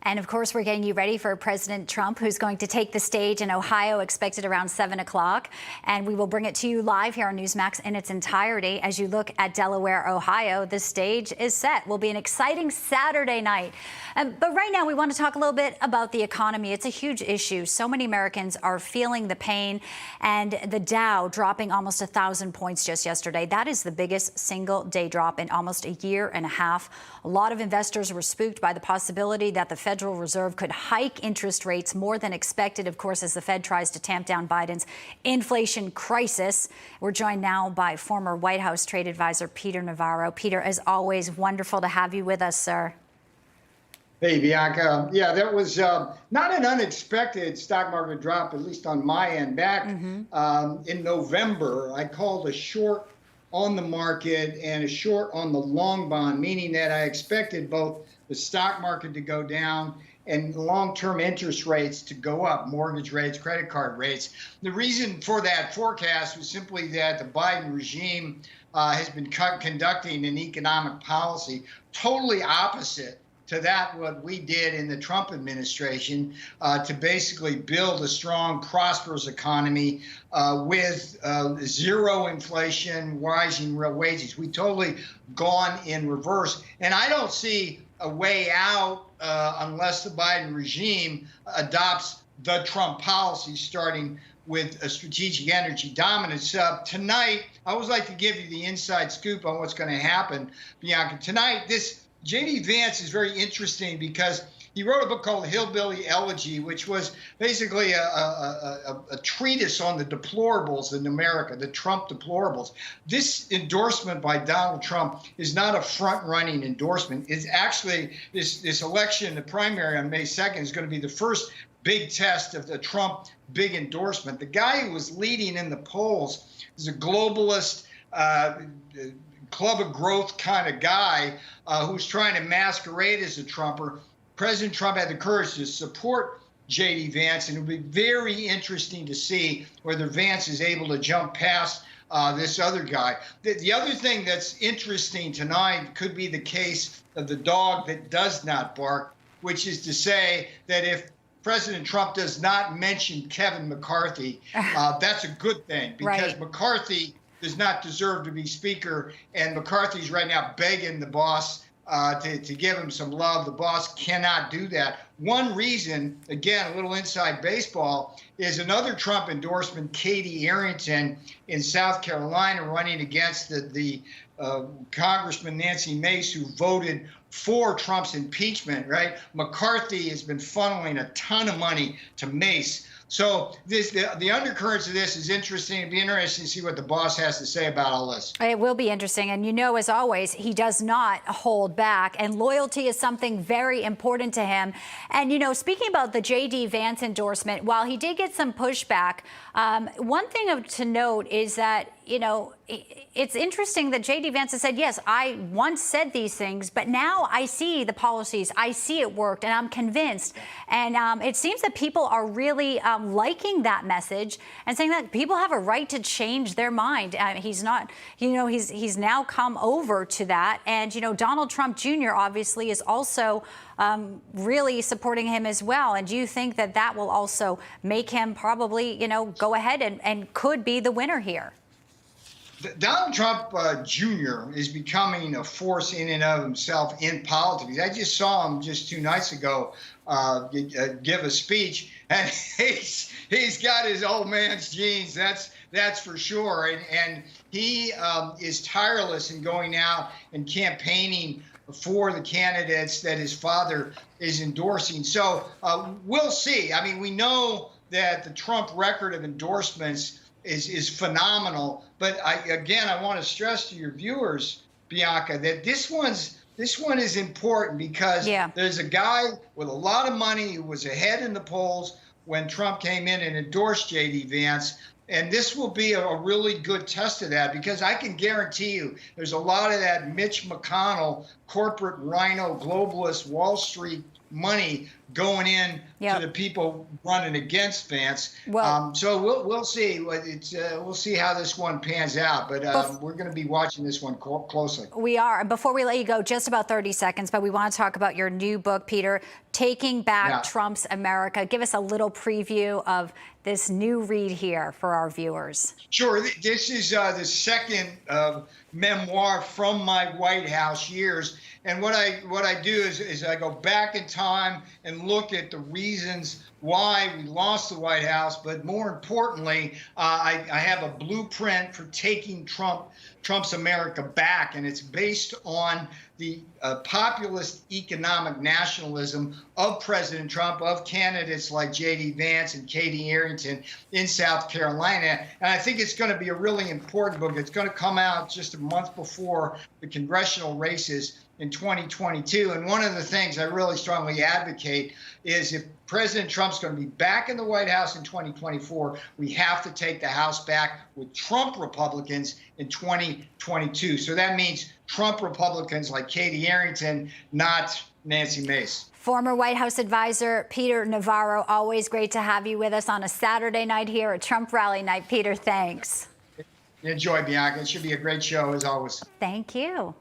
And of course, we're getting you ready for President Trump, who's going to take the stage in Ohio, expected around 7 o'clock. And we will bring it to you live here on Newsmax in its entirety. As you look at Delaware, Ohio, the stage is set. Will be an exciting Saturday night. But right now, we want to talk a little bit about the economy. It's a huge issue. So many Americans are feeling the pain, and the Dow dropping almost 1,000 points just yesterday. That is the biggest single day drop in almost a year and a half. A lot of investors were spooked by the possibility that the Federal Reserve could hike interest rates more than expected, of course, as the Fed tries to tamp down Biden's inflation crisis. We're joined now by former White House trade advisor Peter Navarro. Peter, as always, wonderful to have you with us, sir. Hey, Bianca. Yeah, that was not an unexpected stock market drop, at least on my end. Back in November, I called a short on the market and a short on the long bond, meaning that I expected both the stock market to go down and long-term interest rates to go up, mortgage rates, credit card rates. The reason for that forecast was simply that the Biden regime has been conducting an economic policy totally opposite to that what we did in the Trump administration to basically build a strong, prosperous economy with zero inflation, rising real wages. We totally gone in reverse. And I don't see a way out unless the Biden regime adopts the Trump policy, starting with a strategic energy dominance. Tonight, I always like to give you the inside scoop on what's going to happen, Bianca. Tonight, this J.D. Vance is very interesting because he wrote a book called Hillbilly Elegy, which was basically a treatise on the deplorables in America, the Trump deplorables. This endorsement by Donald Trump is not a front-running endorsement. It's actually this election, the primary on May 2nd, is going to be the first big test of the Trump big endorsement. The guy who was leading in the polls is a globalist, club of growth kind of guy who's trying to masquerade as a Trumper. President Trump had the courage to support J.D. Vance, and it'll be very interesting to see whether Vance is able to jump past this other guy. The other thing that's interesting tonight could be the case of the dog that does not bark, which is to say that if President Trump does not mention Kevin McCarthy, that's a good thing, because McCarthy does not deserve to be speaker, and McCarthy's right now begging the boss to give him some love. The boss cannot do that. One reason, again, a little inside baseball, is another Trump endorsement, Katie Arrington in South Carolina, running against the Congressman Nancy Mace, who voted for Trump's impeachment, right? McCarthy has been funneling a ton of money to Mace. So the undercurrents of this is interesting. It'd be interesting to see what the boss has to say about all this. It will be interesting. And as always, he does not hold back. And loyalty is something very important to him. And, speaking about the J.D. Vance endorsement, while he did get some pushback, one thing to note is that, it's interesting that J.D. Vance has said, yes, I once said these things, but now I see the policies, I see it worked, and I'm convinced. And it seems that people are really liking that message and saying that people have a right to change their mind. He's not, he's now come over to that. And, Donald Trump Jr. obviously is also really supporting him as well. And do you think that that will also make him probably, go ahead and could be the winner here? Donald Trump Jr. is becoming a force in and of himself in politics. I just saw him just 2 nights ago give a speech, and he's got his old man's genes. That's for sure. And he is tireless in going out and campaigning for the candidates that his father is endorsing. So we'll see. I mean, we know that the Trump record of endorsements is phenomenal. But I want to stress to your viewers, Bianca, that this one is important because there's a guy with a lot of money who was ahead in the polls when Trump came in and endorsed J.D. Vance. And this will be a really good test of that, because I can guarantee you there's a lot of that Mitch McConnell, corporate rhino, globalist, Wall Street money going in to the people running against Vance. Well, so we'll see. We'll see how this one pans out. But we're going to be watching this one closely. We are. Before we let you go, just about 30 seconds, but we want to talk about your new book, Peter, Taking Back Trump's America. Give us a little preview of this new read here for our viewers. Sure. This is the second memoir from my White House years. And what I do is I go back in time and look at the reasons why we lost the White House, but more importantly, I have a blueprint for taking Trump's America back, and it's based on the populist economic nationalism of President Trump, of candidates like J.D. Vance and Katie Arrington in South Carolina. And I think it's going to be a really important book. It's going to come out just a month before the congressional races in 2022. And one of the things I really strongly advocate is, if President Trump's going to be back in the White House in 2024, we have to take the House back with Trump Republicans in 2022. So that means Trump Republicans like Katie Arrington, not Nancy Mace. Former White House advisor Peter Navarro, always great to have you with us on a Saturday night here, a Trump rally night. Peter, thanks. Enjoy, Bianca. It should be a great show as always. Thank you.